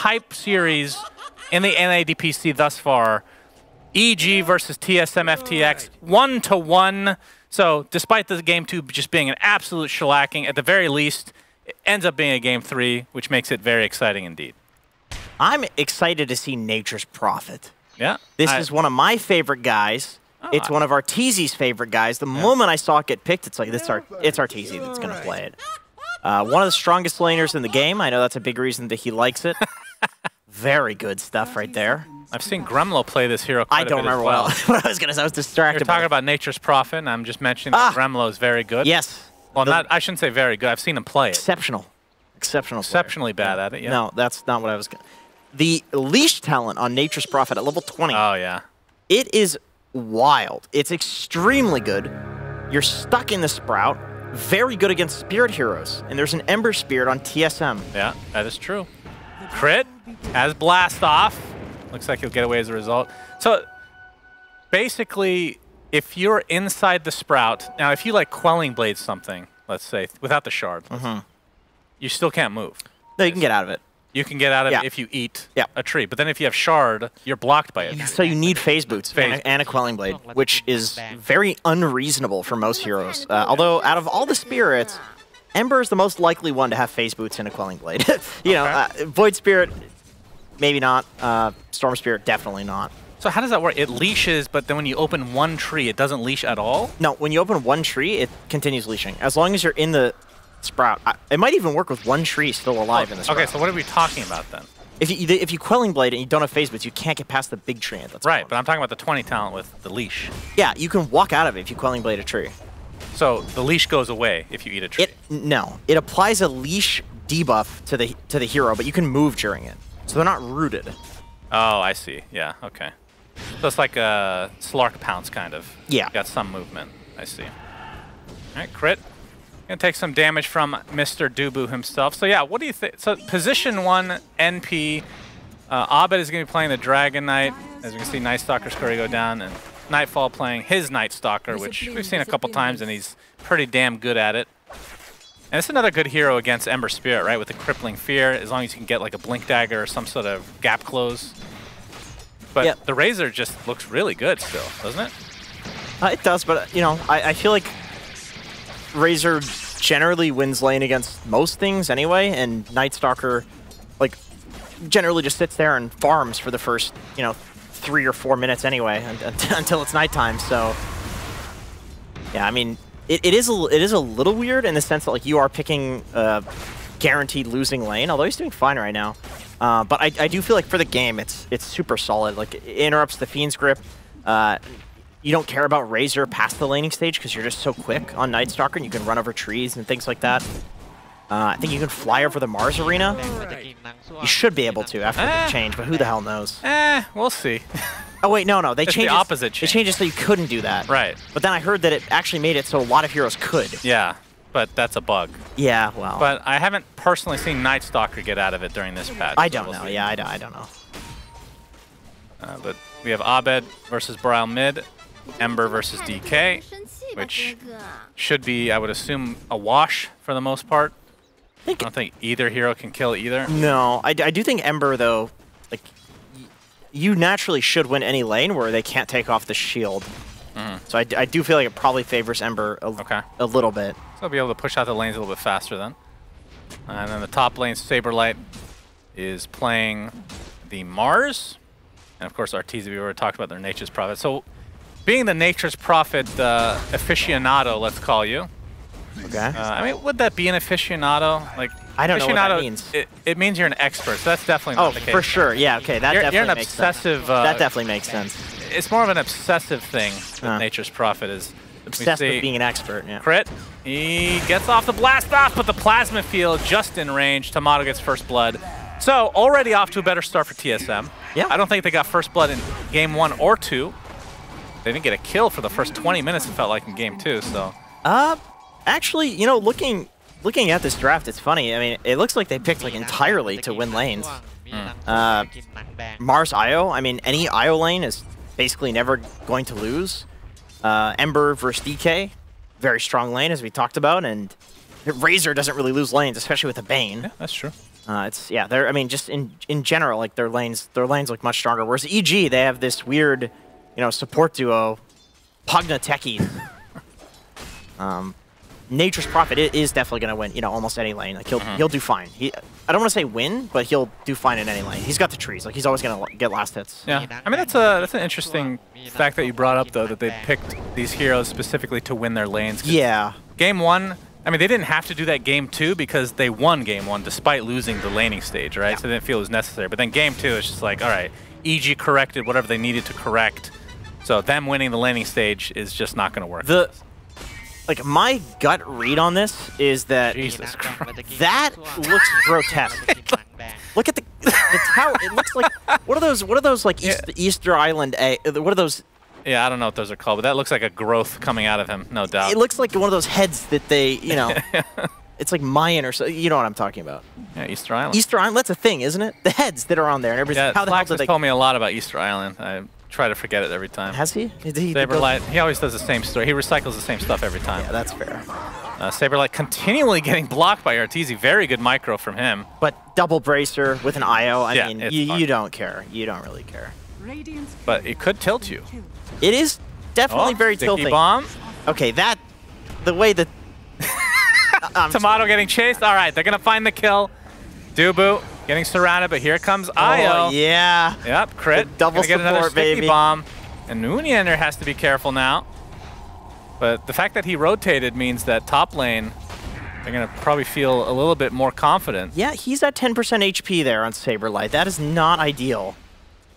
hype series in the NADPC thus far. EG versus TSM FTX, 1-1. So despite the game 2 just being an absolute shellacking, at the very least, it ends up being a game 3, which makes it very exciting indeed. I'm excited to see Nature's Prophet. Yeah. This is one of my favorite guys. It's one of Arteezy's favorite guys. The moment I saw it get picked, it's like, it's Arteezy that's going to play it. One of the strongest laners in the game. I know that's a big reason that he likes it. Very good stuff right there. I've seen Gremlo play this hero quite a bit as well. I don't remember what I was going to say. I was distracted. You're talking about Nature's Prophet, and I'm just mentioning that Gremlo is very good. Yes. Well, I shouldn't say very good. I've seen him play it. Exceptional. Exceptional player. Exceptionally bad at it, yeah. No, that's not what I was going to... The leash talent on Nature's Prophet at level 20. Oh, yeah. It is wild. It's extremely good. You're stuck in the Sprout. Very good against Spirit heroes. And there's an Ember Spirit on TSM. Yeah, that is true. Crit has Blast Off. Looks like he'll get away as a result. So basically, if you're inside the Sprout, now if you like Quelling Blade something, let's say, without the shard, you still can't move. No, you can get out of it. You can get out of it if you eat a tree. But then if you have shard, you're blocked by it. So you need phase boots and a Quelling Blade, which is very unreasonable for most heroes. Although out of all the spirits, Ember is the most likely one to have phase boots and a Quelling Blade. You know, Void Spirit, maybe not. Storm Spirit, definitely not. So how does that work? It leashes, but then when you open one tree, it doesn't leash at all? No, when you open one tree, it continues leashing. As long as you're in the Sprout. It might even work with one tree still alive in the Sprout. Okay, so what are we talking about then? If you Quelling Blade and you don't have phase boots, you can't get past the big tree. That's right, but I'm talking about the 20 talent with the leash. Yeah, you can walk out of it if you Quelling Blade a tree. So the leash goes away if you eat a tree? No. It applies a leash debuff to the hero, but you can move during it. So they're not rooted. Oh, I see. Yeah, okay. So it's like a Slark Pounce kind of. Yeah. Got some movement. I see. All right, crit. Gonna take some damage from Mr. Dubu himself. So yeah, what do you think? So position 1 NP. Abed is gonna be playing the Dragon Knight. As you can see, Night Stalker's Curry go down, and Nightfall playing his Night Stalker, which we've seen a couple times, and he's pretty damn good at it. And it's another good hero against Ember Spirit, right? With the Crippling Fear, as long as you can get like a Blink Dagger or some sort of gap close. But the Razor just looks really good still, doesn't it? It does, but you know, I feel like Razor generally wins lane against most things anyway, and Night Stalker, like, generally just sits there and farms for the first, 3 or 4 minutes anyway, until it's nighttime. So, yeah, I mean, it is a little weird in the sense that like you are picking guaranteed losing lane, although he's doing fine right now. But I do feel like for the game, it's super solid. Like, it interrupts the Fiend's Grip. You don't care about Razor past the laning stage because you're just so quick on Night Stalker and you can run over trees and things like that. I think you can fly over the Mars arena. You should be able to after the change, but who the hell knows? We'll see. Oh wait, no, they changed the opposite change. They changed it so you couldn't do that. Right. But then I heard that it actually made it so a lot of heroes could. Yeah, but that's a bug. Yeah, well. But I haven't personally seen Night Stalker get out of it during this patch. I don't know. Yeah, I don't know. But we have Abed versus Boreal mid. Ember versus DK, which should be, I would assume, a wash for the most part. I don't think either hero can kill either. No, I do think Ember, though, like, you naturally should win any lane where they can't take off the shield. So I do feel like it probably favors Ember a little bit. So I'll be able to push out the lanes a little bit faster then. And then the top lane, Saberlight, is playing the Mars. And of course, Arteezy, we already talked about their Nature's Prophet. So being the Nature's Prophet aficionado, let's call you. Okay. I mean, would that be an aficionado? Like, I don't know what that means. It means you're an expert, so that's definitely not the case. Oh, for sure. Yeah, okay, that definitely makes sense. You're an obsessive... that definitely makes sense. It's more of an obsessive thing that Nature's Prophet is. Obsessed with being an expert, yeah. Crit. He gets off the blast off, but the Plasma Field just in range. Tomato gets first blood. So, already off to a better start for TSM. Yeah. I don't think they got first blood in game 1 or 2. They didn't get a kill for the first 20 minutes, it felt like, in game 2, so... Actually, looking at this draft, it's funny. I mean, it looks like they picked, like, entirely to win lanes. Mars IO, I mean, any IO lane is basically never going to lose. Ember versus DK, very strong lane, as we talked about, and Razor doesn't really lose lanes, especially with a Bane. Yeah, that's true. It's yeah. They're I mean just in general like their lanes look much stronger. Whereas EG they have this weird, support duo, Pugna Techies. Nature's Prophet is definitely going to win, almost any lane. Like he'll do fine. I don't want to say win, but he'll do fine in any lane. He's got the trees. Like he's always going to get last hits. Yeah, I mean that's an interesting fact that you brought up though, that they picked these heroes specifically to win their lanes. Yeah. Game 1, I mean they didn't have to do that Game 2 because they won Game 1 despite losing the laning stage, right? Yeah. So they didn't feel it was necessary. But then Game 2 it's just like, all right, EG corrected whatever they needed to correct. So them winning the laning stage is just not going to work. Like, my gut read on this is that Jesus Christ. That looks grotesque. Look at the tower. It looks like what are those like Easter Island? What are those? Yeah, I don't know what those are called, but that looks like a growth coming out of him, no doubt. It looks like one of those heads that they, it's like Mayan or so. You know what I'm talking about? Yeah, Easter Island. Easter Island. That's a thing, isn't it? The heads that are on there, and everybody's how the hell did they? Told me a lot about Easter Island. I try to forget it every time. Has he? Saberlight, he always does the same story. He recycles the same stuff every time. Yeah, that's fair. Saberlight continually getting blocked by Arteezy. Very good micro from him. But double bracer with an IO, I mean, you don't care. You don't really care. But it could tilt you. It is definitely very tilting. Bomb. Okay, the way that... Tomato getting chased. All right, they're going to find the kill. Dubu getting surrounded, but here comes IO. Oh, yeah. Yep, crit. The double get another support, baby. Bomb. And Nooniander has to be careful now. But the fact that he rotated means that top lane, they're going to probably feel a little bit more confident. Yeah, he's at 10% HP there on Saberlight. That is not ideal.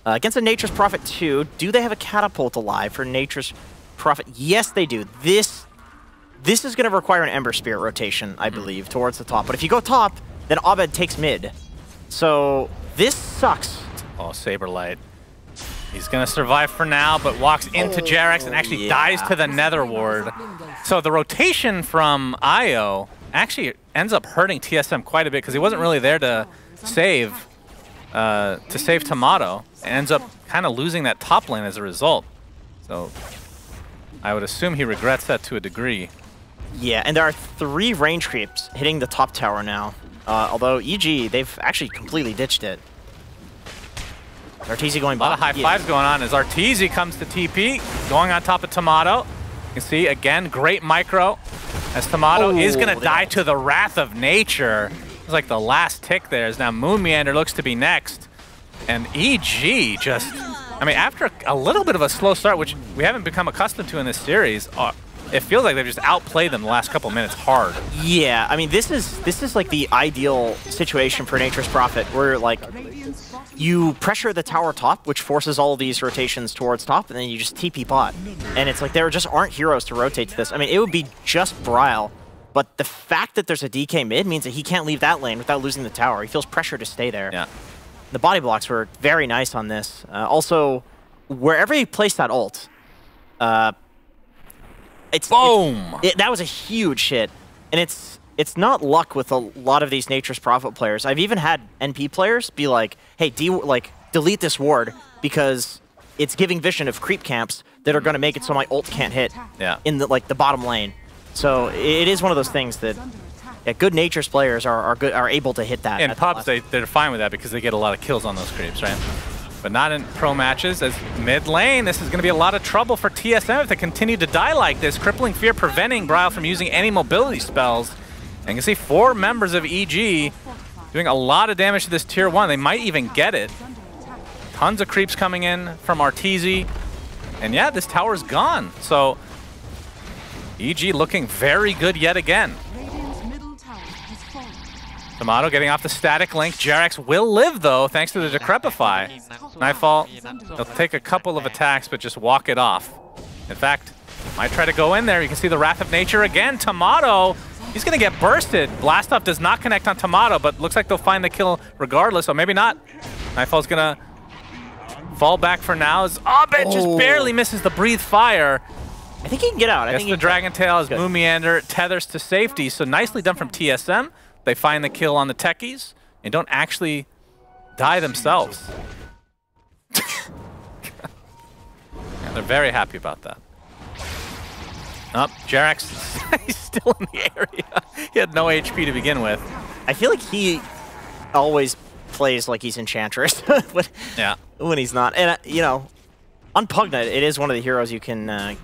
Against a Nature's Prophet 2, do they have a catapult alive for Nature's Prophet? Yes, they do. This is going to require an Ember Spirit rotation, I believe, towards the top. But if you go top, then Abed takes mid. So this sucks. Oh, Saberlight. He's going to survive for now, but walks into Jerax and actually dies to the Nether Ward. So the rotation from IO actually ends up hurting TSM quite a bit because he wasn't really there to save Tomato. And ends up kind of losing that top lane as a result. So I would assume he regrets that to a degree. Yeah, and there are 3 range creeps hitting the top tower now. Although EG, they've actually completely ditched it. Arteezy going bottom. A lot of high fives going on as Arteezy comes to TP, going on top of Tomato. You can see, again, great micro as Tomato is going to die to the Wrath of Nature. It's like the last tick there. As now Moon Meander looks to be next. And EG just, I mean, after a little bit of a slow start, which we haven't become accustomed to in this series, it feels like they've just outplayed them the last couple minutes hard. Yeah, I mean, this is like the ideal situation for Nature's Prophet, where like you pressure the tower top, which forces all of these rotations towards top, and then you just TP bot. And it's like there just aren't heroes to rotate to this. I mean, it would be just Bryle, but the fact that there's a DK mid means that he can't leave that lane without losing the tower. He feels pressure to stay there. Yeah. The body blocks were very nice on this. Also, wherever he placed that ult, boom! That was a huge hit, and it's not luck with a lot of these Nature's Prophet players. I've even had NP players be like, "Hey, delete this ward because it's giving vision of creep camps that are going to make it so my ult can't hit in the bottom lane." So it is one of those things that good Nature's players are able to hit that. In pubs, they're fine with that because they get a lot of kills on those creeps, right? But not in pro matches. As mid lane, this is going to be a lot of trouble for TSM if they continue to die like this. Crippling Fear preventing Bryle from using any mobility spells. And you can see 4 members of EG doing a lot of damage to this tier 1. They might even get it. Tons of creeps coming in from Arteezy. And yeah, this tower's gone. So EG looking very good yet again. Tomato getting off the static link. Jerax will live, though, thanks to the Decrepify. Nightfall, he'll take a couple of attacks, but just walk it off. In fact, might try to go in there. You can see the Wrath of Nature again. Tomato, he's going to get bursted. Blast Off does not connect on Tomato, but looks like they'll find the kill regardless, so maybe not. Nightfall's going to fall back for now as Abed just barely misses the Breathe Fire. I think he can get out. I think the Dragon Tail as Moon Meander tethers to safety, so nicely done from TSM. They find the kill on the techies and don't actually die themselves. Yeah, they're very happy about that. Jerax, he's still in the area. He had no HP to begin with. I feel like he always plays like he's Enchantress when he's not. And, you know, on Pugna, it is one of the heroes you can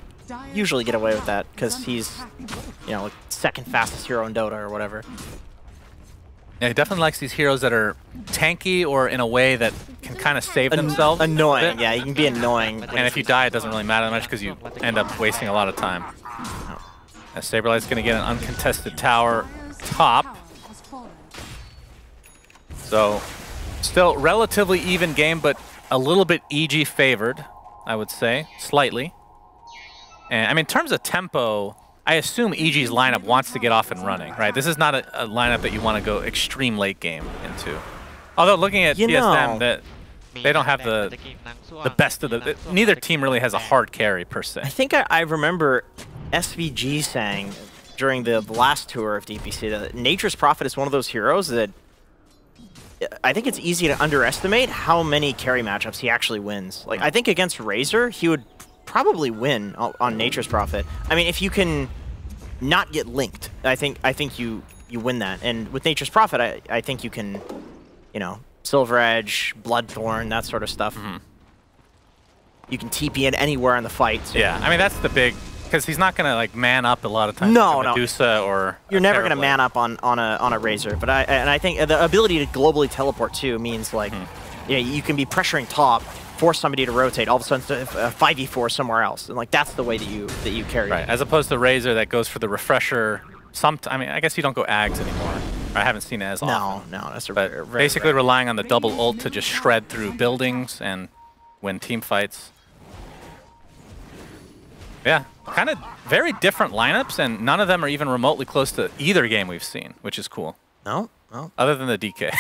usually get away with that because he's, you know, like second fastest hero in Dota or whatever. Yeah, he definitely likes these heroes that are tanky or in a way that can kind of save themselves. Annoying, yeah, you can be annoying. And if you die, it doesn't really matter that much because you end up wasting a lot of time. Saberlight's going to get an uncontested tower top. So, still relatively even game, but a little bit EG favored, I would say, slightly. And I mean, in terms of tempo, I assume EG's lineup wants to get off and running, right? This is not a lineup that you want to go extreme late game into. Although looking at TSM, that they don't have the best of the... Neither team really has a hard carry, per se. I think I remember SVG saying during the last tour of DPC that Nature's Prophet is one of those heroes that I think it's easy to underestimate how many carry matchups he actually wins. Like, I think against Razor, he would probably win on Nature's Prophet. I mean, if you can not get linked, I think you win that. And with Nature's Prophet, I think you can, you know, Silver Edge, Bloodthorn, that sort of stuff. You can TP in anywhere in the fight. So yeah, I mean, that's the big... Because he's not going to like man up a lot of times. No, like Medusa or you're never going to man up on a Razor. But I think the ability to globally teleport too means like yeah, you can be pressuring top, force somebody to rotate, all of a sudden to 5v4 somewhere else, and like that's the way that you carry. Right, as opposed to Razor that goes for the refresher. I mean, I guess you don't go Ags anymore. I haven't seen it as often. No, that's but basically relying on the double ult to just shred through buildings and win team fights. Yeah, kind of very different lineups, and none of them are even remotely close to either game we've seen, which is cool. No. Other than the DK.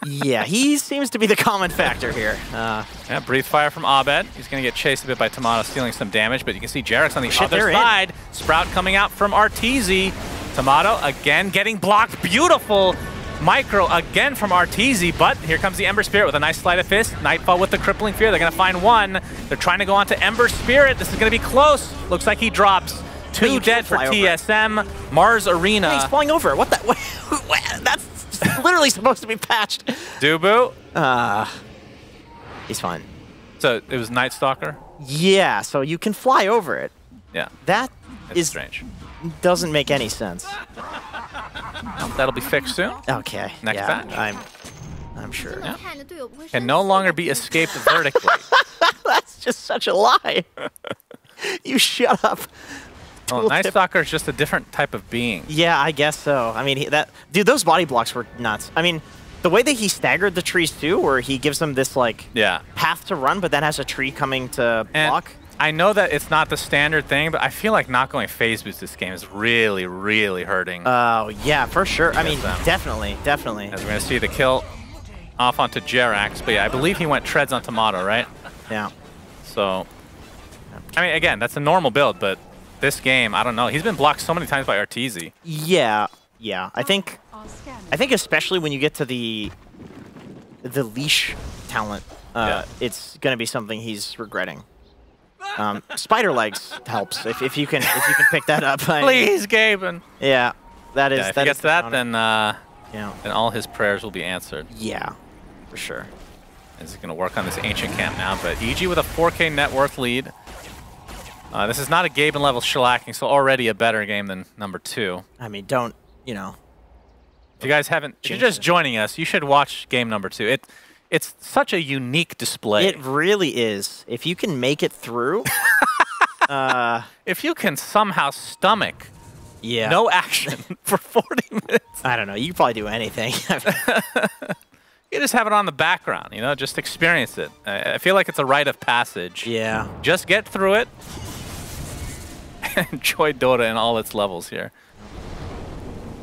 Yeah, he seems to be the common factor here. Yeah, Breathe Fire from Abed. He's going to get chased a bit by Tomato, stealing some damage, but you can see Jarek's on the other side. Sprout coming out from Arteezy. Tomato again getting blocked. Beautiful micro again from Arteezy, but here comes the Ember Spirit with a nice sleight of fist. Nightfall with the Crippling Fear. They're going to find one. They're trying to go on to Ember Spirit. This is going to be close. Looks like he drops. Two dead for TSM. Mars Arena. He's flying over. What the? That's literally supposed to be patched. Dubu? He's fine. So it was Night Stalker? Yeah, so you can fly over it. Yeah. That is strange. Doesn't make any sense. That'll be fixed soon. Okay. Next patch. I'm sure. Yeah. Can no longer be escaped vertically. That's just such a lie. You shut up. Well, Night Stalker is just a different type of being. Yeah, I guess so. I mean, dude, those body blocks were nuts. I mean, the way that he staggered the trees too, where he gives them this like path to run, but then has a tree coming to block. I know that it's not the standard thing, but I feel like not going phase boost this game is really, really hurting. Oh, yeah, for sure. I mean, definitely. As we're going to see the kill off onto Jerax, but yeah, I believe he went treads on Tomato, right? Yeah. So, I mean, again, that's a normal build, but this game, I don't know. He's been blocked so many times by Arteezy. Yeah. I think especially when you get to the leash talent, it's going to be something he's regretting. Spider legs helps if you can pick that up. Please, Gaben. Yeah, that is. Yeah, if he gets that, then then all his prayers will be answered. Yeah, for sure. He's going to work on this ancient camp now, but EG with a 4K net worth lead. This is not a Gaben level shellacking, so already a better game than number 2. I mean, don't If you guys haven't, if you're just joining us, you should watch game number 2. It's such a unique display. It really is. If you can make it through, if you can somehow stomach no action for 40 minutes. I don't know. You can probably do anything. You just have it on the background, just experience it. I feel like it's a rite of passage. Yeah. Just get through it. Enjoy Dota in all its levels here.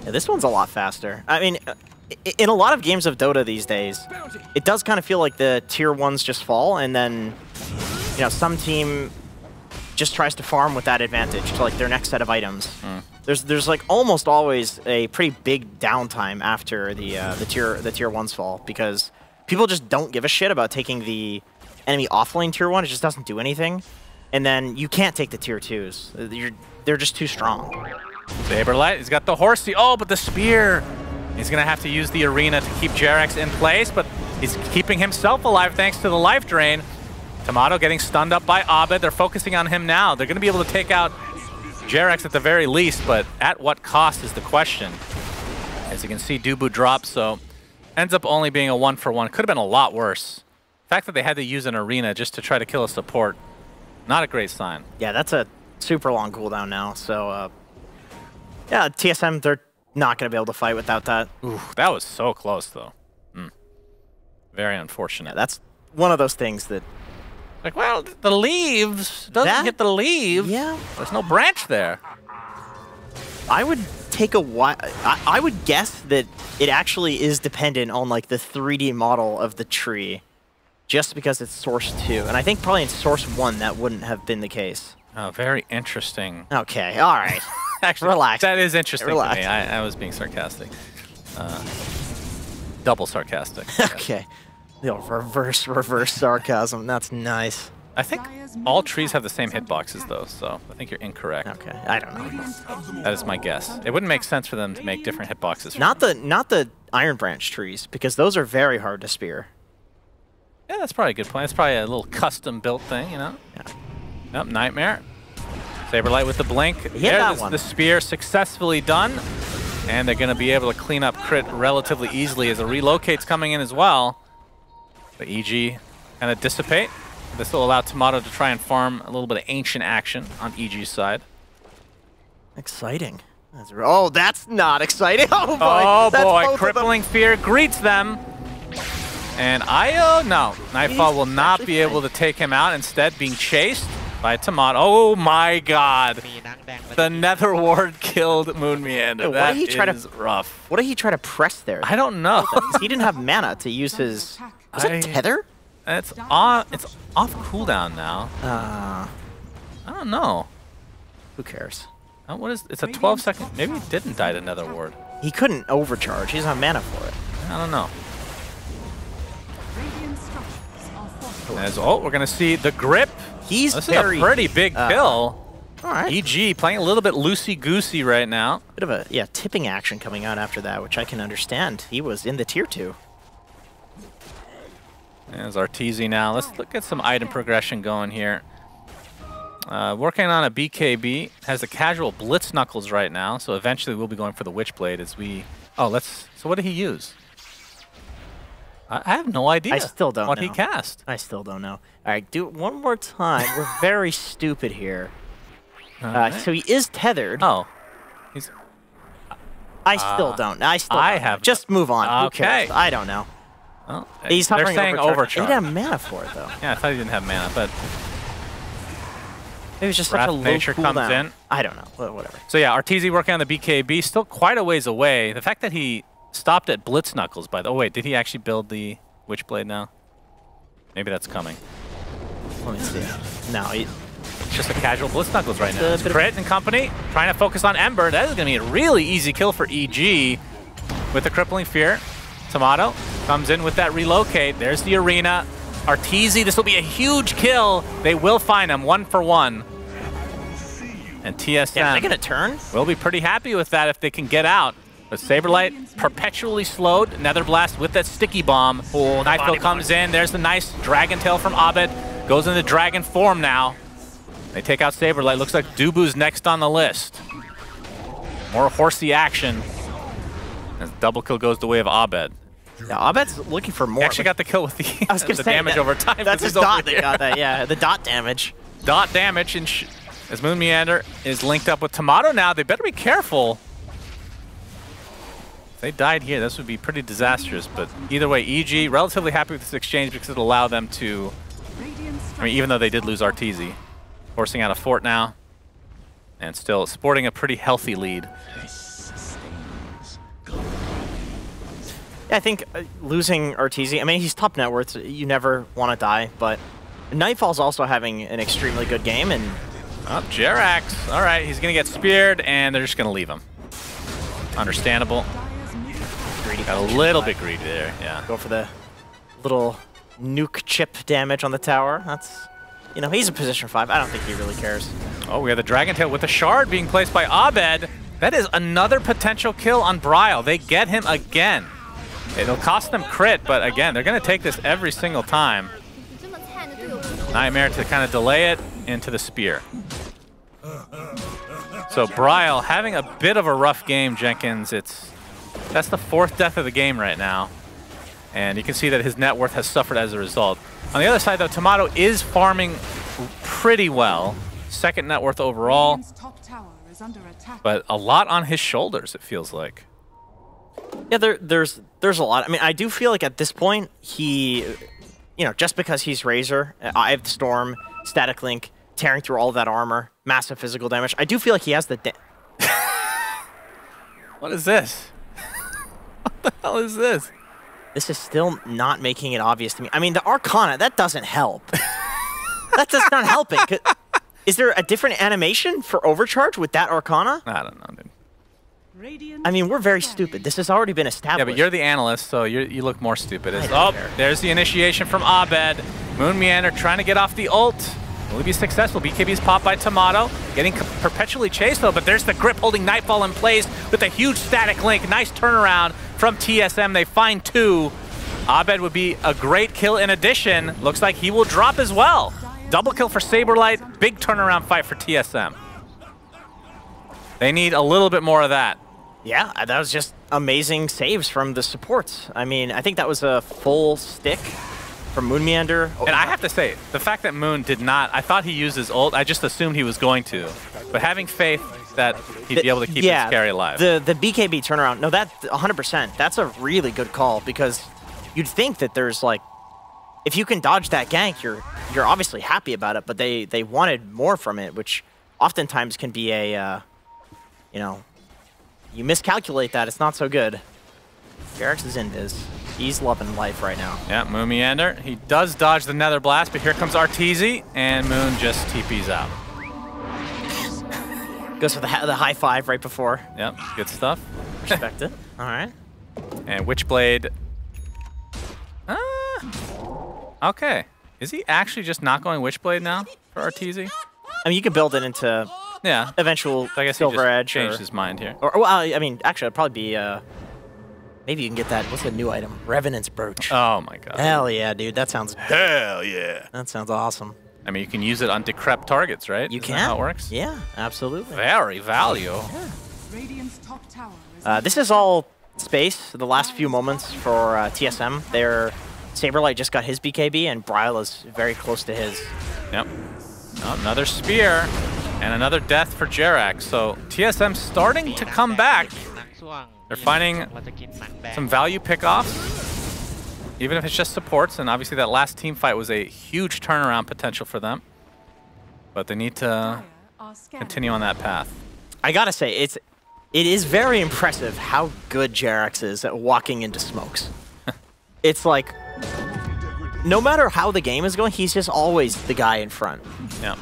Yeah, this one's a lot faster. I mean, in a lot of games of Dota these days, it does kind of feel like the tier 1s just fall, and then, some team just tries to farm with that advantage to like their next set of items. There's like almost always a pretty big downtime after the tier 1s fall, because people just don't give a shit about taking the enemy offlane tier 1. It just doesn't do anything, and then you can't take the tier 2s. They're just too strong. Saberlight, he's got the horsey. Oh, but the spear He's going to have to use the arena to keep Jerax in place, but he's keeping himself alive thanks to the life drain. Tomato getting stunned up by Abed. They're focusing on him now. They're going to be able to take out Jerax at the very least, but at what cost is the question. As you can see, Dubu drops, so ends up only being a 1-for-1. Could have been a lot worse. The fact that they had to use an arena just to try to kill a support, not a great sign. Yeah, that's a super long cooldown now, so yeah, TSM, they're not going to be able to fight without that. Ooh, that was so close, though. Very unfortunate. Yeah, that's one of those things that... Like, well, the leaves doesn't hit the leaves. Yeah. There's no branch there. I would take a while. I would guess that it actually is dependent on like the 3D model of the tree, just because it's source 2. And I think probably in source 1 that wouldn't have been the case. Oh, very interesting. Okay, all right. Actually, relax. That is interesting Relax. to me. I was being sarcastic. Double sarcastic. Okay. The old reverse sarcasm. That's nice. I think all trees have the same hitboxes, though, so I think you're incorrect. Okay, I don't know. That is my guess. It wouldn't make sense for them to make different hitboxes. Not the Iron Branch trees, because those are very hard to spear. Yeah, that's probably a good point. It's probably a little custom-built thing, you know? Yeah. Yep, Nightmare. Saberlight with the blink. That one. The spear successfully done. And they're going to be able to clean up Crit relatively easily as a relocate's coming in as well. The EG kind of dissipate. This will allow Tomato to try and farm a little bit of ancient action on EG's side. Exciting. Oh, that's not exciting. Oh, boy. Oh, boy. Crippling Fear greets them. And Io, no. Nightfall will not be able to take him out. Instead, being chased by Tomato. Oh, my God. The Nether Ward killed Moon Meander. That is rough. What did he try to press there? I don't know. He didn't have mana to use his... Was it Tether? It's off cooldown now. I don't know. Who cares? What is? It's a 12-second. Maybe he didn't die to Nether Ward. He couldn't overcharge. He doesn't have mana for it. I don't know. We're gonna see the grip. He's this is a pretty big kill. All right. EG playing a little bit loosey-goosey right now. Bit of a tipping action coming out after that, which I can understand. He was in the tier 2. There's Arteezy now. Let's look at some item progression going here. Working on a BKB. Has the casual Blitz Knuckles right now, so eventually we'll be going for the Witchblade as we... Oh, so what did he use? I have no idea. I still don't know what he cast. I still don't know. All right, do it one more time. We're very stupid here. So he is tethered. Oh. I still don't. I have. Just move on. Okay. Who cares? I don't know. Well, he's they're saying overcharge. He didn't have mana for it, though. Yeah, I thought he didn't have mana, but... It was just such a low Nature comes in. I don't know. Whatever. So yeah, Arteezy working on the BKB. Still quite a ways away. The fact that he stopped at Blitz Knuckles, by the way. Oh, wait, did he actually build the Witchblade now? Maybe that's coming. Let me see. No, it's just a casual Blitz Knuckles right now. Crit and company trying to focus on Ember. That is going to be a really easy kill for EG with the Crippling Fear. Tomato comes in with that relocate. There's the arena. Arteezy, this will be a huge kill. They will find him 1-for-1. And TSM are they gonna turn? Will be pretty happy with that if they can get out. But Saberlight perpetually slowed. Nether Blast with that sticky bomb. Oh, Nightfall comes in. There's the nice Dragon Tail from Abed. Goes into dragon form now. They take out Saberlight. Looks like Dubu's next on the list. More horsey action. As double kill goes the way of Abed. Yeah, Abed's looking for more. He actually got the kill with the damage over time. That's his dot that got that, yeah. The dot damage. Dot damage, and as Moon Meander is linked up with Tomato now, they better be careful. If they died here, this would be pretty disastrous, but either way, EG, relatively happy with this exchange because it'll allow them to, I mean, even though they did lose Arteezy, forcing out a fort now, and still sporting a pretty healthy lead. Yeah, I think losing Arteezy, I mean, he's top net worth, so you never want to die, but Nightfall's also having an extremely good game, and... Oh, Jerax. All right, he's going to get speared, and they're just going to leave him. Understandable. Greedy. Got a little bit greedy there, yeah. Go for the little nuke chip damage on the tower. That's, you know, he's a position 5. I don't think he really cares. Oh, we have the Dragon Tail with the shard being placed by Abed. That is another potential kill on Bryle. They get him again. It'll cost them crit, but again, they're going to take this every single time. Nightmare to kind of delay it into the spear. So Bryle having a bit of a rough game, Jenkins. That's the 4th death of the game right now. And you can see that his net worth has suffered as a result. On the other side, though, Tomato is farming pretty well. 2nd net worth overall. But a lot on his shoulders, it feels like. Yeah, there's a lot. I mean, I do feel like at this point, he, you know, just because he's Razor, Eye of the Storm, Static Link, tearing through all of that armor, massive physical damage, I do feel like he has the... What is this? What the hell is this? This is still not making it obvious to me. I mean, the Arcana, that doesn't help. That's just not helping. Is there a different animation for Overcharge with that Arcana? I don't know, dude. I mean, we're very stupid. This has already been established. Yeah, but you're the analyst, so you look more stupid. Oh, there's the initiation from Abed. Moon Meander trying to get off the ult. Will he be successful? BKB's popped by Tomato. Getting perpetually chased, though, but there's the grip holding Nightfall in place with a huge Static Link. Nice turnaround from TSM. They find 2. Abed would be a great kill in addition. Looks like he will drop as well. Double kill for Saberlight. Big turnaround fight for TSM. They need a little bit more of that. Yeah, that was just amazing saves from the supports. I mean, I think that was a full stick from Moon Meander. And I have to say, the fact that Moon did not, I thought he used his ult, I just assumed he was going to. But having faith that he'd be able to keep his carry alive. The BKB turnaround, no, that 100%, that's a really good call because you'd think that there's like, if you can dodge that gank, you're obviously happy about it, but they wanted more from it, which oftentimes can be a, you know, you miscalculate that, it's not so good. JerAx is in this. He's loving life right now. Yeah, Moon Meander. He does dodge the Nether Blast, but here comes Arteezy, and Moon just TP's out. Goes for the high 5 right before. Yep, good stuff. Respect it. All right. And Witchblade. Okay. Is he actually just not going Witchblade now for Arteezy? I mean, you could build it into eventual I guess Silver he just Edge. Changed his mind here. Or, well, I mean, actually, it'd probably be... maybe you can get that. What's the new item? Revenant's Brooch. Oh my god. Hell yeah, dude. That sounds... Hell yeah. That sounds awesome. I mean, you can use it on decrep targets, right? You Isn't can. that how it works? Yeah, absolutely. Very value. Yeah. This is all space. The last few moments for TSM. Their Saberlight just got his BKB, and Bryle is very close to his. Yep. Oh, another spear, and another death for JerAx. So TSM starting to come back. They're finding some value pickoffs, even if it's just supports. And obviously that last team fight was a huge turnaround potential for them. But they need to continue on that path. I gotta say, it is very impressive how good JerAx is at walking into smokes. It's like, no matter how the game is going, he's just always the guy in front. Yeah.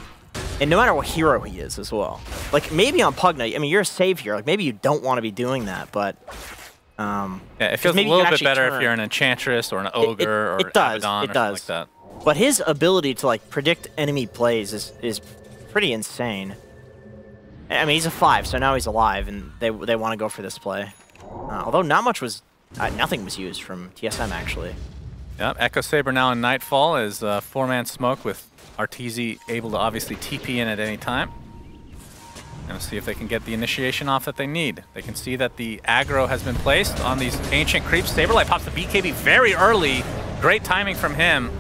And no matter what hero he is as well. Like, maybe on Pug Knight, I mean, you're a savior. Like, maybe you don't want to be doing that, but... yeah, it feels a little bit better if you're an Enchantress or an Ogre or Abaddon or something like that. But his ability to, like, predict enemy plays is pretty insane. I mean, he's a 5, so now he's alive, and they want to go for this play. Although not much was... nothing was used from TSM, actually. Yep, Echo Saber now in Nightfall is 4-man smoke with Arteezy able to obviously TP in at any time. And see if they can get the initiation off that they need. They can see that the aggro has been placed on these ancient creeps. Saberlight pops the BKB very early. Great timing from him.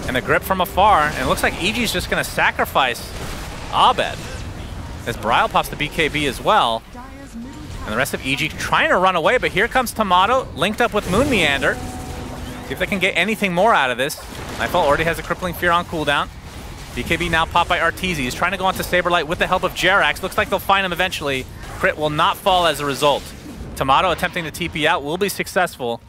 And the grip from afar. And it looks like EG's just going to sacrifice Abed. As Bryle pops the BKB as well. And the rest of EG trying to run away, but here comes Tomato, linked up with Moon Meander. See if they can get anything more out of this. Nightfall already has a Crippling Fear on cooldown. BKB now popped by Arteezy. He's trying to go onto Saberlight with the help of JerAx. Looks like they'll find him eventually. Crit will not fall as a result. Tomato attempting to TP out will be successful.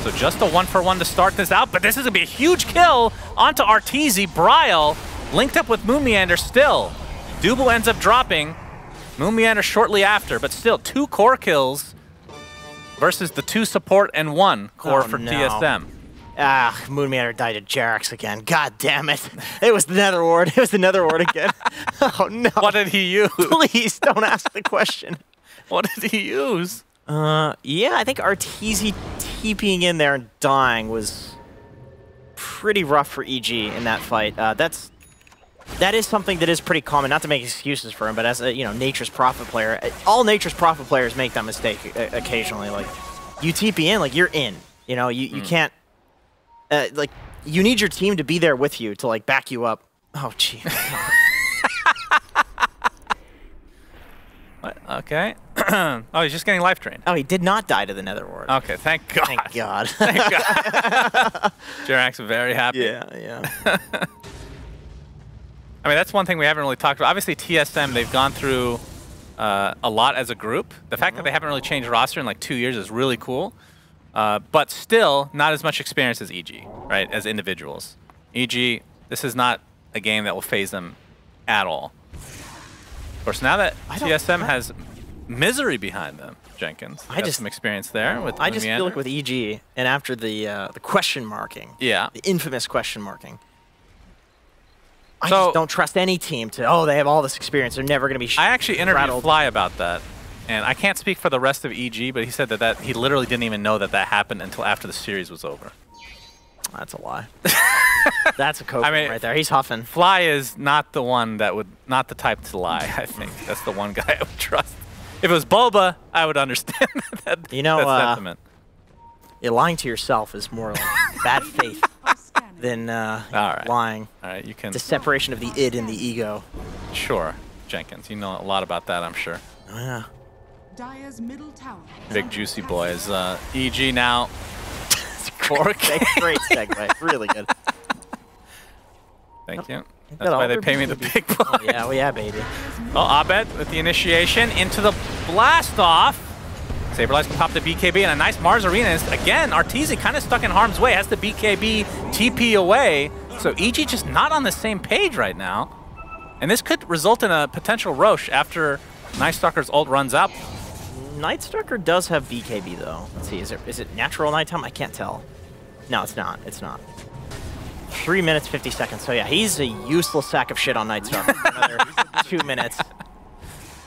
So just a 1-for-1 to start this out, but this is going to be a huge kill onto Arteezy. Bryle linked up with Moon Meander still. Double ends up dropping. Moon Meander shortly after, but still 2 core kills versus the 2 support and 1 core for TSM. Moonmeander died to Jerax again. God damn it. It was the Nether Ward. It was the Nether Ward again. Oh, no. What did he use? Please don't ask the question. What did he use? Yeah, I think Arteezy TPing in there and dying was pretty rough for EG in that fight. That is something that is pretty common, not to make excuses for him, but as a, Nature's Prophet player, all Nature's Prophet players make that mistake occasionally. Like, you TP in, like, you're in. You can't, like, you need your team to be there with you to, like, back you up. Oh, gee. What? Okay. Oh, he's just getting life drained. Oh, he did not die to the Nether Ward. Okay, thank God. Thank God. Thank God. Jerax very happy. Yeah. I mean, that's one thing we haven't really talked about. Obviously, TSM, they've gone through a lot as a group. The fact that they haven't really changed roster in like 2 years is really cool. But still, not as much experience as EG, right, as individuals. EG, this is not a game that will phase them at all. Of course, now that TSM has misery behind them, Jenkins, got some experience there with I just feel like with EG, and after the question marking, the infamous question marking, I just don't trust any team to, they have all this experience, they're never going to be I actually interviewed Fly about that, and I can't speak for the rest of EG, but he said that he literally didn't even know that happened until after the series was over. That's a lie. That's a coping right there. He's huffing. Fly is not the one that would, not the type to lie, I think. That's the one guy I would trust. If it was Boba, I would understand that sentiment. Lying to yourself is more like bad faith than lying. All right, you can. The separation of the id and the ego. Sure, Jenkins. You know a lot about that, I'm sure. Oh, yeah. Big juicy boys. EG now. Great segue. Really good. Thank you. That's why they pay me the big bucks. Yeah, baby. Well, Abed with the initiation into the blast off. Saberlights can pop the BKB, and a nice Mars Arena is, again, Arteezy kind of stuck in harm's way, has the BKB TP away. So EG just not on the same page right now. And this could result in a potential Roche after Nightstalker's ult runs out. Nightstalker does have BKB though. Let's see, is it natural nighttime? I can't tell. No, it's not. It's not. 3 minutes, 50 seconds. So yeah, he's a useless sack of shit on Nightstalker for another 2 minutes.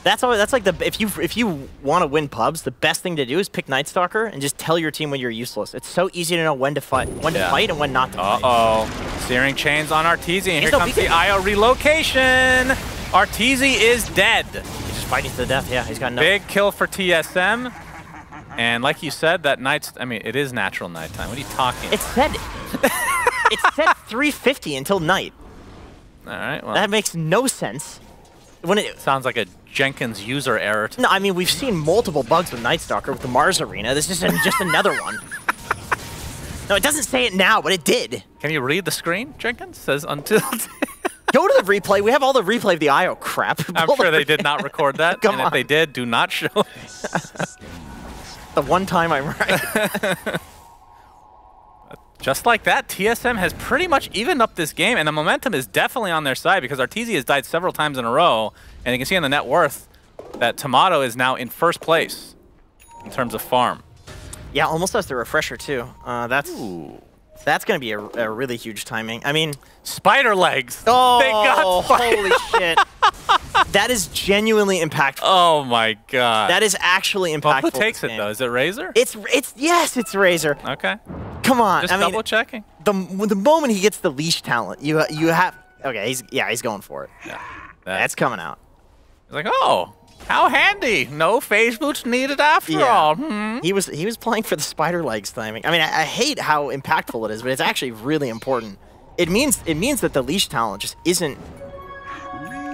That's like if you want to win pubs, the best thing to do is pick Nightstalker and just tell your team when you're useless. It's so easy to know when to fight, and when not to fight. Searing chains on Arteezy, and here comes the IO relocation. Arteezy is dead. He's just fighting to the death. Yeah, he's got no. Big kill for TSM. And like you said, it is natural nighttime. What are you talking about? It's said. It's set 350 until night. All right, well. That makes no sense. When it sounds like a Jenkins user error. No, I mean, we've seen multiple bugs with Nightstalker with the Mars Arena. This is just another one. No, it doesn't say it now, but it did. Can you read the screen, Jenkins? It says until... Go to the replay. We have all the replay of the IO crap. I'm sure they did not record that. Come on. If they did, do not show it. The one time I'm right. Just like that, TSM has pretty much evened up this game, and the momentum is definitely on their side because Arteezy has died several times in a row, and you can see on the net worth that Tomato is now in first place in terms of farm. Yeah, almost as the refresher too. That's going to be a really huge timing. I mean, spider legs. Oh, they got holy shit! That is genuinely impactful. Oh my god. That is actually impactful. Well, who takes it though? Is it Razor? Yes, it's Razor. Okay. Come on. Just double checking. The moment he gets the leash talent, you have. Okay, he's going for it. Yeah. That's coming out. He's like, oh, how handy. No phase boots needed after all. He was playing for the spider legs timing. I mean, I hate how impactful it is, but it's actually really important. It means that the leash talent just isn't.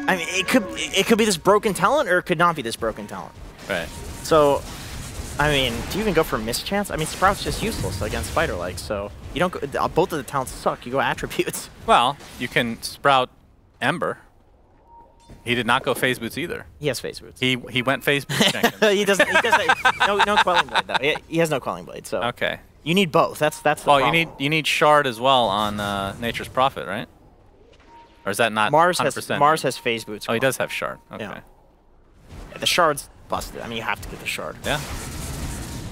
I mean, it could be this broken talent, or it could not be this broken talent. Right. So, I mean, do you even go for mischance? I mean, Sprout's just useless against spider legs, so you don't go. Both of the talents suck. You go attributes. Well, you can Sprout Ember. He did not go phase boots either. He has phase boots. He went phase boots. He doesn't. No quelling blade though. He has no quelling blade. So okay. You need both. That's the problem. you need shard as well on Nature's Prophet, right? Or is that not Mars 100%? Mars has phase boots. Oh, he does have shard. Okay. Yeah, the shard's busted. I mean, you have to get the shard. Yeah.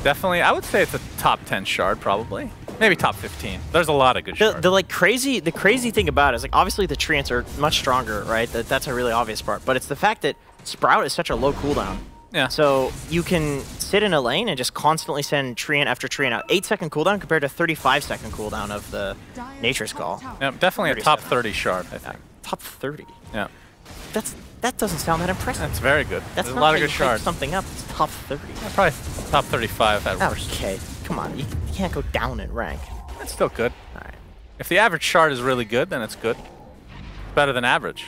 Definitely, I would say it's a top 10 shard, probably. Maybe top 15. There's a lot of good shards. The crazy thing about it is, like, obviously the treants are much stronger, right? That's a really obvious part. But it's the fact that Sprout is such a low cooldown. Yeah. So you can sit in a lane and just constantly send treant after treant out. 8-second cooldown compared to 35-second cooldown of the Nature's Call. Yeah, definitely a top 30 shard, I think. Top 30. Yeah. That doesn't sound that impressive. That's very good. That's There's not a lot of how good you shards. pick something up. It's top 30. Yeah, probably top 35 at worst. Okay, come on. You can't go down in rank. It's still good. All right. If the average shard is really good, then it's good. Better than average.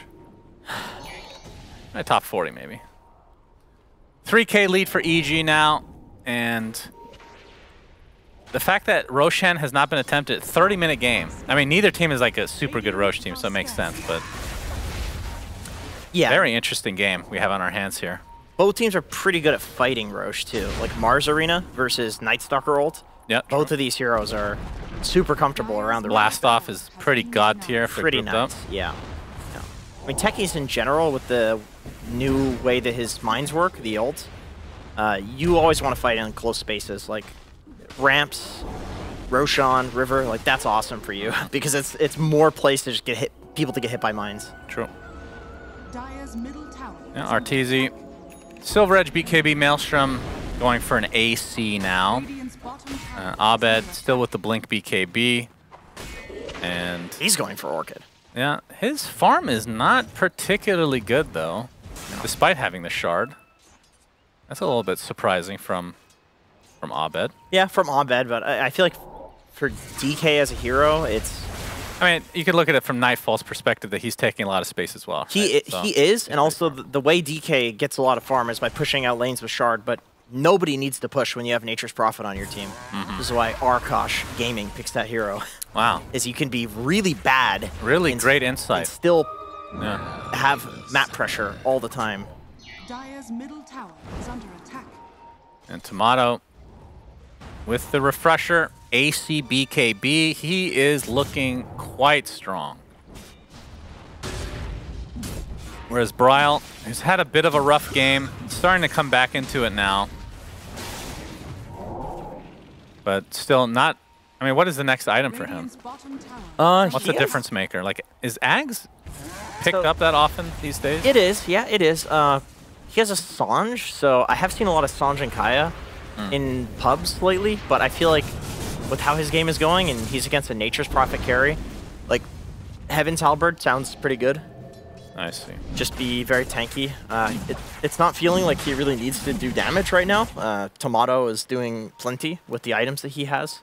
Top 40 maybe. 3K lead for EG now, and the fact that Roshan has not been attempted, 30-minute game. I mean, neither team is like a super good Roche team, so it makes sense, but yeah, very interesting game we have on our hands here. Both teams are pretty good at fighting Roche too, like Mars Arena versus Night Stalker ult. Yeah, both of these heroes are super comfortable around the Blast Off is pretty god tier. Pretty nice, yeah. I mean, Techies in general, with the new way that his mines work, the ult, you always want to fight in close spaces, like ramps, Roshan, river. Like, that's awesome for you because it's more place to just get hit, people to get hit by mines. True. Yeah, Arteezy, Silver Edge, BKB, Maelstrom going for an AC now. Abed still with the Blink BKB, and he's going for Orchid. Yeah, his farm is not particularly good though, despite having the shard. That's a little bit surprising from Abed. Yeah, from Abed, but I feel like for DK as a hero, it's... I mean, you could look at it from Nightfall's perspective that he's taking a lot of space as well. He is, and also the way DK gets a lot of farm is by pushing out lanes with shard, but nobody needs to push when you have Nature's Prophet on your team. This is why Arkosh Gaming picks that hero. Wow. Is you can be really bad. Really great insight. And still have map pressure all the time. Dire's middle tower is under attack. And Tomato with the refresher, AC BKB, he is looking quite strong. Whereas Bryle, who's had a bit of a rough game, starting to come back into it now. But still not... I mean, what is the next item for him? What's the difference maker? Like, is Ags picked up that often these days? It is, yeah, it is. He has a Sange, so I have seen a lot of Sange and Kaya in pubs lately, but I feel like with how his game is going and he's against a Nature's Prophet carry, like, Heaven's Halberd sounds pretty good. I see. Just be very tanky. It's not feeling like he really needs to do damage right now. Tomato is doing plenty with the items that he has.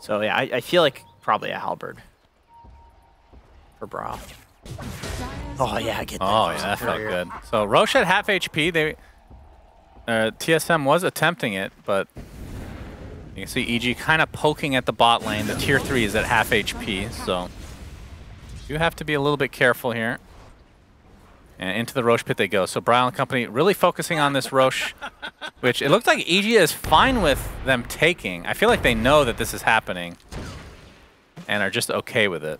So yeah, I feel like probably a Halberd for Bra. Oh yeah, I get that. Oh yeah, that felt good. So Roche at half HP. TSM was attempting it, but you can see EG kind of poking at the bot lane. The tier 3 is at half HP, so you have to be a little bit careful here. And into the Roche pit they go. So Bryle and company really focusing on this Roche, which it looks like EG is fine with them taking. I feel like they know that this is happening and are just okay with it.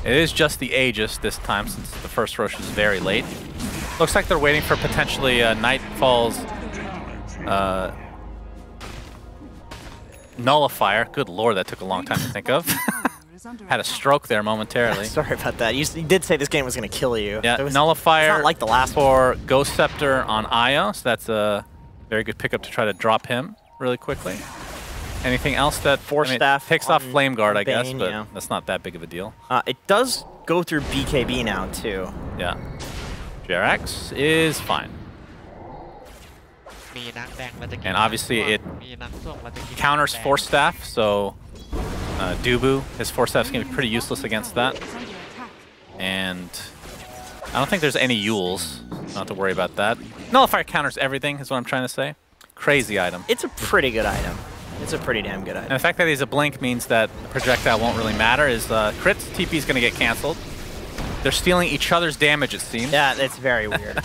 It is just the Aegis this time since the first Roche is very late. Looks like they're waiting for potentially Nightfall's Nullifier. Good lord, that took a long time to think of. Had a stroke there momentarily. Sorry about that. You did say this game was going to kill you. Yeah, Nullifier not like the last for Ghost Scepter on Io, so that's a very good pickup to try to drop him really quickly. Anything else that Staff takes off Flame Guard, I guess, but yeah. that's not that big of a deal. It does go through BKB now, too. Yeah. JRX is fine. And obviously it counters Force Staff, so Dubu, his Force Staff is going to be pretty useless against that. And I don't think there's any Yules. Not have to worry about that. Nullifier counters everything, is what I'm trying to say. Crazy item. It's a pretty good item. It's a pretty damn good item. And the fact that he's a blink means that the projectile won't really matter. Is Crit's TP is going to get canceled. They're stealing each other's damage, it seems. Yeah, it's very weird.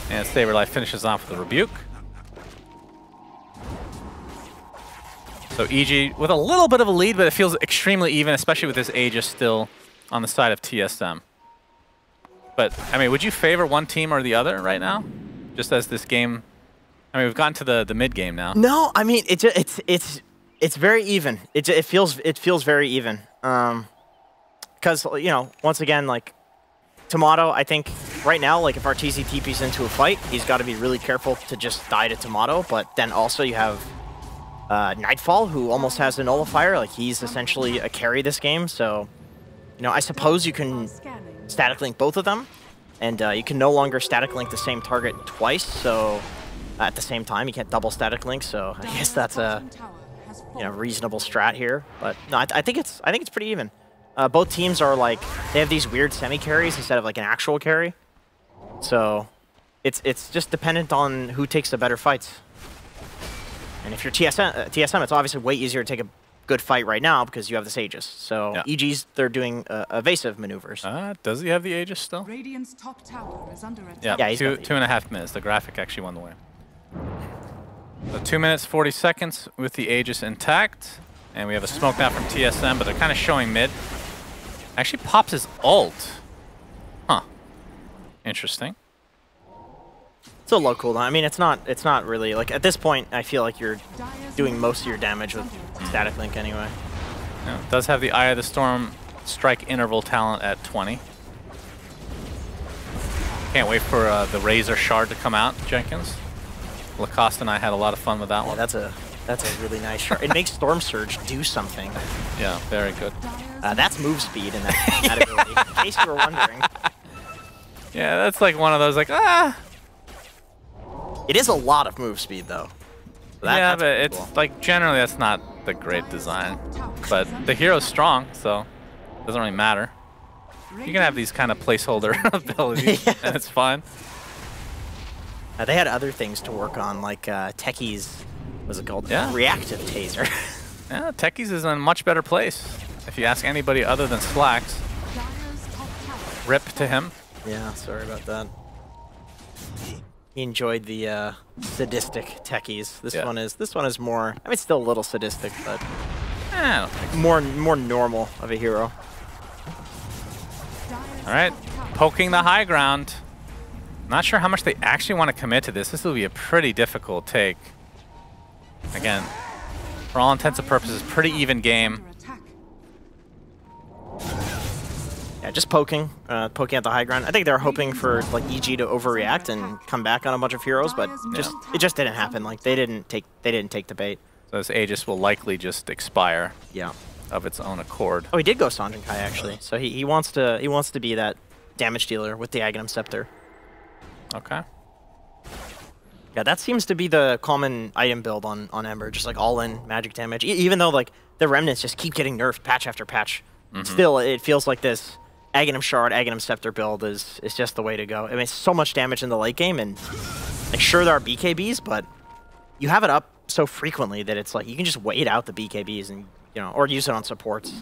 And Saber Life finishes off with a Rebuke. So EG with a little bit of a lead, but it feels extremely even, especially with this Aegis still on the side of TSM. But, I mean, would you favor one team or the other right now? Just as this game... I mean, we've gotten to the mid-game now. No, I mean, it's It's very even. It feels very even. Because you know, once again, like Tomato, I think right now, like if Arteezy TP's into a fight, he's got to be really careful to just die to Tomato. But then also you have Nightfall, who almost has a nullifier. Like he's essentially a carry this game. So you know, I suppose you can static link both of them, and you can no longer static link the same target twice. So at the same time, you can't double static link. So I guess that's a reasonable strat here. But no, I think it's pretty even. Both teams are like, they have these weird semi-carries instead of like an actual carry. So it's just dependent on who takes the better fights. And if you're TSM, it's obviously way easier to take a good fight right now because you have this Aegis. So yeah. EGs, they're doing evasive maneuvers. Does he have the Aegis still? Radiant's top tower is under attack. Yeah, yeah, 2.5 minutes. The graphic actually won the way. So 2 minutes, 40 seconds with the Aegis intact. And we have a smoke now from TSM, but they're kind of showing mid. Actually pops his ult. Huh. Interesting. It's a low cooldown. I mean, it's not really, like, at this point, I feel like you're doing most of your damage with static link anyway. Yeah, it does have the Eye of the Storm strike interval talent at 20. Can't wait for the Razor Shard to come out, Jenkins. Lacoste and I had a lot of fun with that one. That's a really nice shard. It makes Storm Surge do something. Yeah, very good. That's move speed in that ability, in case you were wondering. Yeah, that's like one of those, like, It is a lot of move speed, though. Yeah, but it's cool. Like, generally that's not the great design. But the hero's strong, so it doesn't really matter. You can have these kind of placeholder abilities, yeah. And it's fine. They had other things to work on, like Techie's, what's it called? Yeah. Reactive Taser. Yeah, Techie's is in a much better place. If you ask anybody other than Slacks. Rip to him. Yeah, sorry about that. He enjoyed the sadistic Techies. This one is more, I mean, it's still a little sadistic, but I don't think so. more normal of a hero. All right, poking the high ground. Not sure how much they actually want to commit to this. This will be a pretty difficult take. Again, for all intents and purposes, pretty even game. Yeah, just poking at the high ground. I think they were hoping for like EG to overreact and come back on a bunch of heroes, but it just didn't happen. Like they didn't take the bait. So this Aegis will likely just expire. Yeah. Of its own accord. Oh, he did go Sanjin Kai actually. So he wants to be that damage dealer with the Aghanim Scepter. Okay. Yeah, that seems to be the common item build on Ember, just like all-in magic damage. Even though like the remnants just keep getting nerfed patch after patch, still it feels like this Aghanim Shard, Aghanim Scepter build is just the way to go. I mean, it's so much damage in the late game, and like sure there are BKBs, but you have it up so frequently that it's like you can just wait out the BKBs and or use it on supports.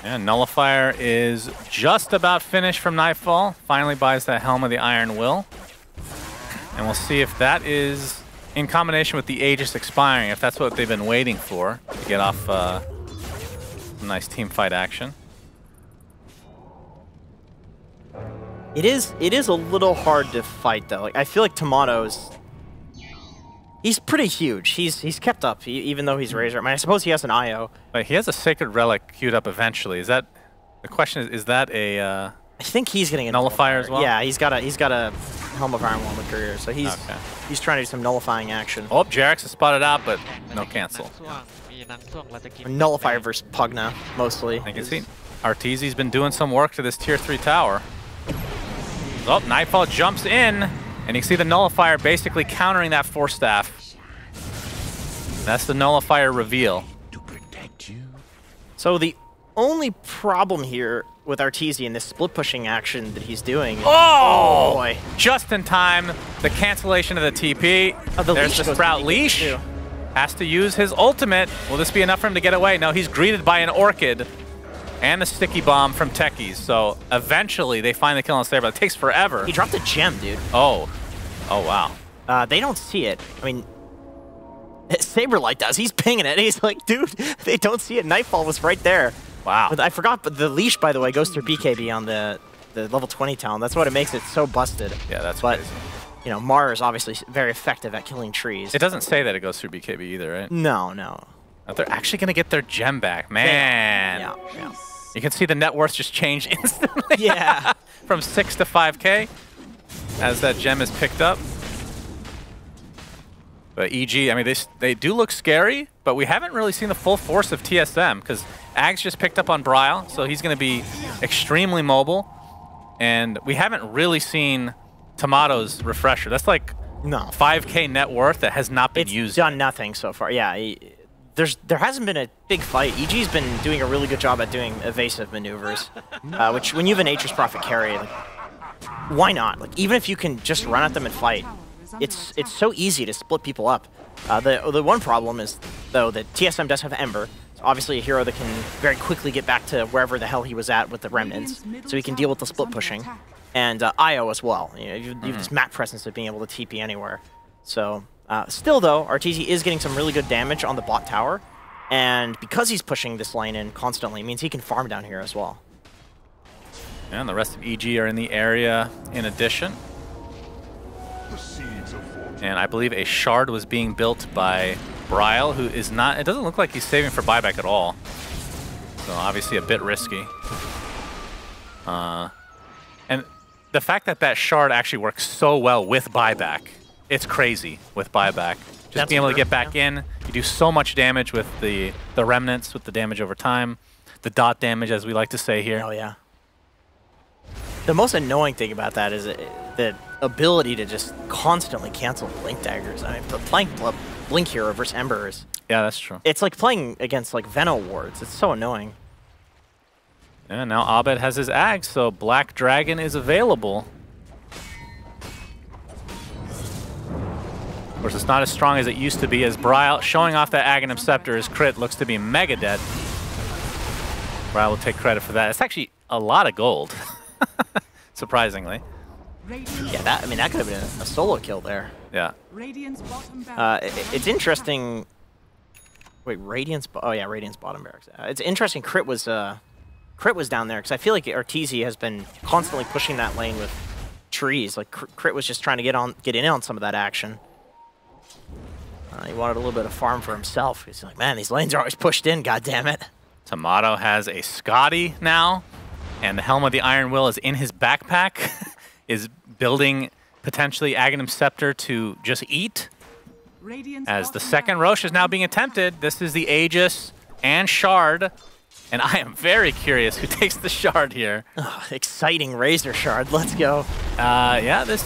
And Nullifier is just about finished from Nightfall. Finally buys that Helm of the Iron Will. And we'll see if that is in combination with the Aegis expiring, if that's what they've been waiting for to get off some nice team fight action. It is a little hard to fight though. Like I feel like Tomato's, he's pretty huge. He's kept up even though he's Razor. I mean, I suppose he has an IO. But he has a Sacred Relic queued up eventually. Is that the question? Is that a I think he's getting a nullifier as well. Yeah, he's got a Helm of Iron Will in the career, so he's trying to do some nullifying action. Oh, Jarex is spotted out, but no cancel. Nullifier versus Pugna mostly. I can see Arteezy's been doing some work to this tier 3 tower. Oh, Nightfall jumps in, and you can see the Nullifier basically countering that Force Staff. That's the Nullifier reveal. To protect you. So the only problem here with Arteezy in this split pushing action that he's doing. Oh boy. Just in time, the cancellation of the TP. There's the Sprout leash. Has to use his ultimate. Will this be enough for him to get away? No, he's greeted by an Orchid and the Sticky Bomb from Techies. So eventually they find the kill on Saber, but it takes forever. He dropped a gem, dude. Oh wow. They don't see it. I mean, Saberlight does. He's pinging it. He's like, dude, they don't see it. Nightfall was right there. Wow. But I forgot, but the leash, by the way, goes through BKB on the level 20 town. That's what it makes it so busted. Yeah, that's crazy. you know, Mars obviously very effective at killing trees. It doesn't say that it goes through BKB either, right? No, no. Oh, they're actually going to get their gem back. Man. Yeah. You can see the net worth just change instantly. Yeah. From 6 to 5K as that gem is picked up. But EG, I mean, they do look scary, but we haven't really seen the full force of TSM because Ag's just picked up on Bryle, so he's going to be extremely mobile. And we haven't really seen Tomato's refresher. That's like 5K net worth that has not been used. It's done nothing so far. Yeah, there hasn't been a big fight. EG's been doing a really good job at doing evasive maneuvers, which when you have an Aegis Prophet carry, like, why not? Like, even if you can just run at them and fight, it's so easy to split people up. The one problem is, though, that TSM does have Ember. It's obviously a hero that can very quickly get back to wherever the hell he was at with the Remnants, so he can deal with the split pushing. And IO as well. You know, you have this map presence of being able to TP anywhere. So, still though, RTZ is getting some really good damage on the bot tower. And because he's pushing this lane in constantly, it means he can farm down here as well. And the rest of EG are in the area in addition. And I believe a shard was being built by Bryle, who is not, it doesn't look like he's saving for buyback at all. So obviously a bit risky. And the fact that that shard actually works so well with buyback, it's crazy with buyback. Just being able to get back in, you do so much damage with the remnants, with the damage over time, the dot damage, as we like to say here. Oh yeah. The most annoying thing about that is the ability to just constantly cancel blink daggers. I mean, playing blink hero versus Embers. Yeah, that's true. It's like playing against like Veno wards. It's so annoying. And now Abed has his Ag, so Black Dragon is available. Of course, it's not as strong as it used to be, as Bryle showing off that Aghanim Scepter. His crit looks to be mega dead. Bryle will take credit for that. It's actually a lot of gold, surprisingly. Yeah, that could have been a solo kill there. Yeah. It's interesting. Wait, Radiant's. Oh yeah, Radiant's bottom barracks. It's interesting. Crit was down there because I feel like Arteezy has been constantly pushing that lane with trees. Like Crit was just trying to get in on some of that action. He wanted a little bit of farm for himself. He's like, man, these lanes are always pushed in. God damn it. Tomato has a Scotty now, and the Helm of the Iron Will is in his backpack. Is building potentially Aghanim Scepter to just eat. As the second Rosh is now being attempted, this is the Aegis and Shard. And I am very curious who takes the Shard here. Oh, exciting Razor Shard. Let's go. Yeah, this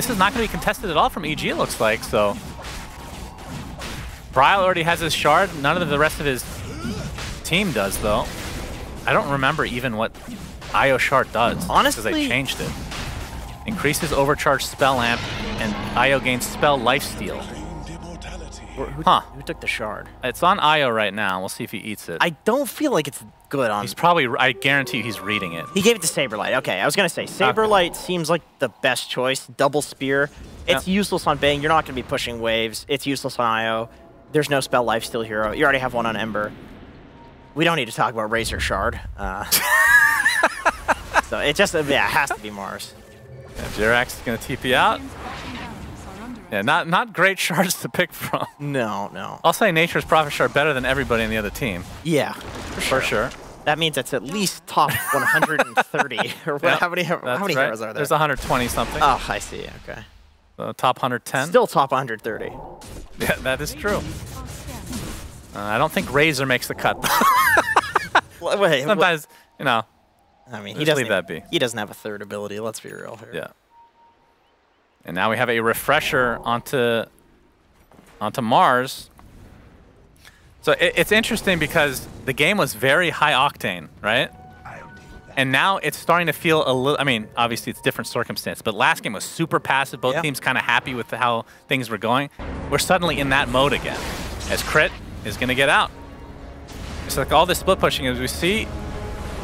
is not going to be contested at all from EG, it looks like. So Bryle already has his Shard. None of the rest of his team does, though. I don't remember even what IO Shard does. Honestly, because they changed it. Increases overcharge spell amp, and IO gains spell lifesteal. Who took the shard? It's on IO right now. We'll see if he eats it. I don't feel like it's good on... He's probably... I guarantee you he's reading it. He gave it to Saberlight. Okay, I was going to say, Saberlight seems like the best choice. Double Spear. It's useless on Bang. You're not going to be pushing waves. It's useless on IO. There's no spell lifesteal hero. You already have one on Ember. We don't need to talk about Razor Shard. So it just... Yeah, it has to be Mars. Yeah, Jirax is going to TP out. Yeah, not great shards to pick from. No. I'll say Nature's Prophet Shard better than everybody on the other team. Yeah, for sure. That means it's at least top 130. Or yep, how many heroes are there? There's 120 something. Oh, I see. Okay. So top 110. Still top 130. Yeah, that is true. I don't think Razor makes the cut. Wait, sometimes, you know. I mean, he doesn't leave that be. He doesn't have a third ability. Let's be real here. Yeah. And now we have a refresher onto Mars. So it's interesting because the game was very high octane, right? And now it's starting to feel a little. I mean, obviously it's different circumstance, but last game was super passive. Both teams kind of happy with how things were going. We're suddenly in that mode again, as Crit is going to get out. It's like all this split pushing as we see.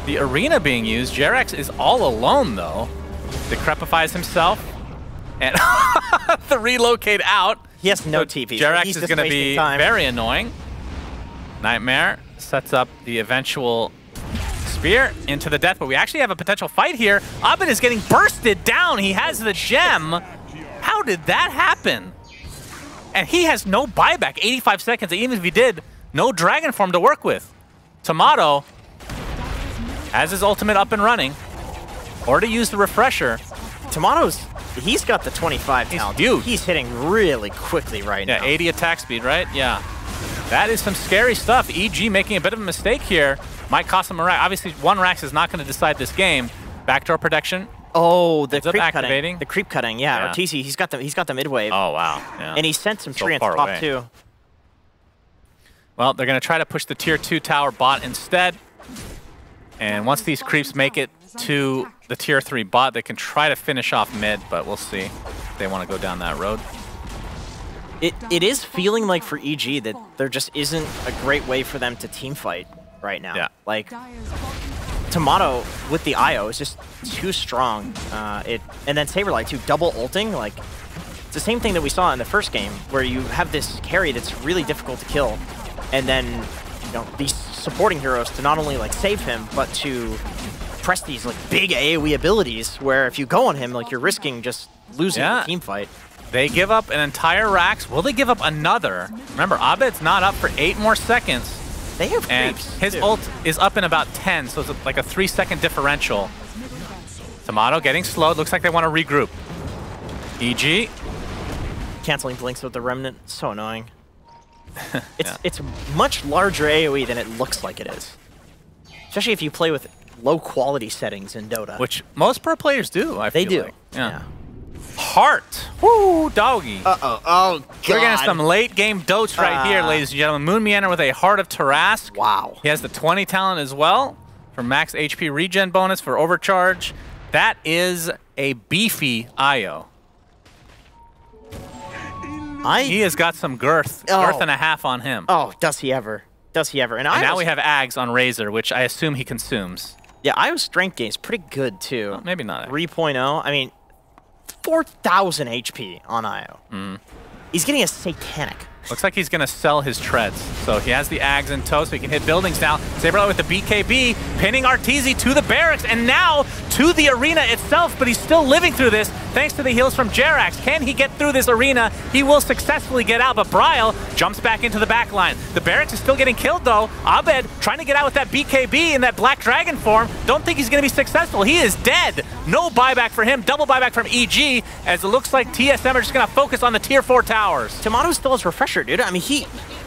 The arena being used. Jerax is all alone, though. Decrepifies himself. And the relocate out. He has no TP. Jerax is going to be very annoying. Nightmare sets up the eventual spear into the death, but we actually have a potential fight here. Abed is getting bursted down. He has the gem. How How did that happen? And he has no buyback, 85 seconds. Even if he did, no Dragon Form to work with. Tomato has his ultimate up and running. Or to use the refresher. Tomato's, he's got the 25 talent. Huge. He's hitting really quickly right now. Yeah, 80 attack speed, right? Yeah. That is some scary stuff. EG making a bit of a mistake here. Might cost him a rack. Obviously, one Rax is not going to decide this game. Backdoor protection. Oh, the creep activating. cutting. The creep cutting, yeah. Ortiz, he's got the mid wave. Oh, wow. Yeah. And he sent some tree at the top, too. Well, they're going to try to push the tier 2 tower bot instead. And once these creeps make it to the tier 3 bot, they can try to finish off mid, but we'll see if they want to go down that road. It is feeling like for EG that there just isn't a great way for them to team fight right now. Yeah. Like, Tomato with the IO is just too strong. And then Saberlight too, double ulting, like, it's the same thing that we saw in the first game, where you have this carry that's really difficult to kill, and then, you know, these supporting heroes to not only like save him, but to press these like big AoE abilities, where if you go on him, like, you're risking just losing the team fight. They give up an entire Rax. Will they give up another? Remember, Abed's not up for 8 more seconds. They have and creeps, his too. ult is up in about 10, so it's like a 3-second differential. Tomato getting slowed. Looks like they want to regroup. EG. Canceling blinks with the Remnant. So annoying. It's much larger AoE than it looks like it is. Especially if you play with low-quality settings in Dota. Which most pro players do, I feel They do. like. Yeah. Heart. Woo, doggy. Uh-oh. Oh, God. We're getting some late-game dotes right here, ladies and gentlemen. Moon Meander with a Heart of Tarask. Wow. He has the 20 talent as well for max HP regen bonus for overcharge. That is a beefy IO. He has got some girth and a half on him. Oh, does he ever. Does he ever. And now we have Ags on Razor, which I assume he consumes. Yeah, IO's strength gain is pretty good, too. Well, maybe not. 3.0. I mean, 4,000 HP on IO. He's getting a satanic. Looks like he's going to sell his treads. So he has the Ags in tow, so he can hit buildings now. Saberlight with the BKB, pinning Arteezy to the barracks, and now to the arena itself, but he's still living through this thanks to the heals from Jerax. Can he get through this arena? He will successfully get out, but Bryle jumps back into the back line. The barracks is still getting killed, though. Abed trying to get out with that BKB in that Black Dragon form. Don't think he's going to be successful. He is dead. No buyback for him. Double buyback from EG, as it looks like TSM are just going to focus on the tier 4 towers. Tomato still has Refresher, dude. I mean, he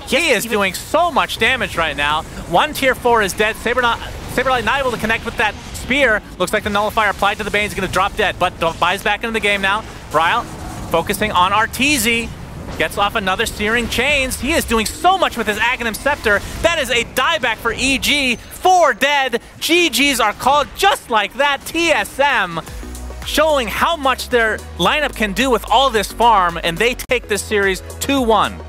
is doing so much damage right now. One tier 4 is dead. Saberlight not able to connect with that spear. Looks like the nullifier applied to the Bane is going to drop dead, but buys back into the game now. Bryle focusing on Arteezy. Gets off another Searing Chains. He is doing so much with his Aghanim Scepter. That is a dieback for EG. 4 dead. GGs are called just like that. TSM showing how much their lineup can do with all this farm, and they take this series 2-1.